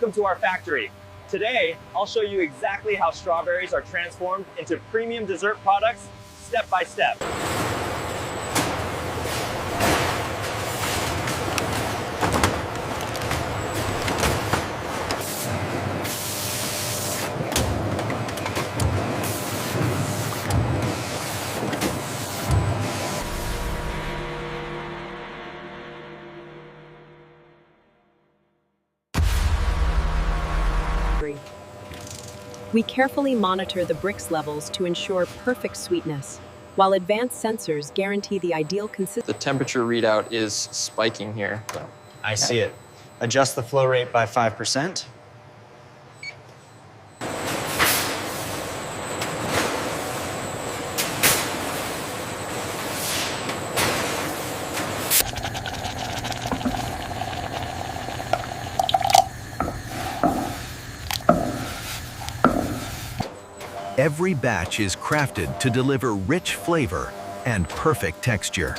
welcome to our factory. Today, I'll show you exactly how strawberries are transformed into premium dessert products step by step. We carefully monitor the brix levels to ensure perfect sweetness, while advanced sensors guarantee the ideal consistency. The temperature readout is spiking here. I see it. Adjust the flow rate by 5%. Every batch is crafted to deliver rich flavor and perfect texture.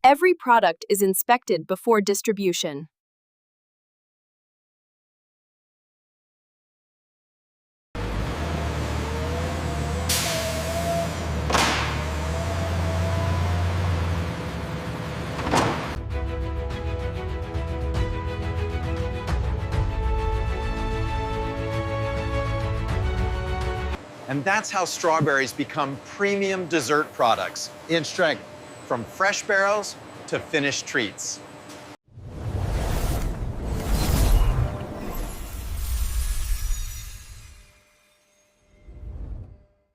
Every product is inspected before distribution. And that's how strawberries become premium dessert products in strength, from fresh barrels to finished treats.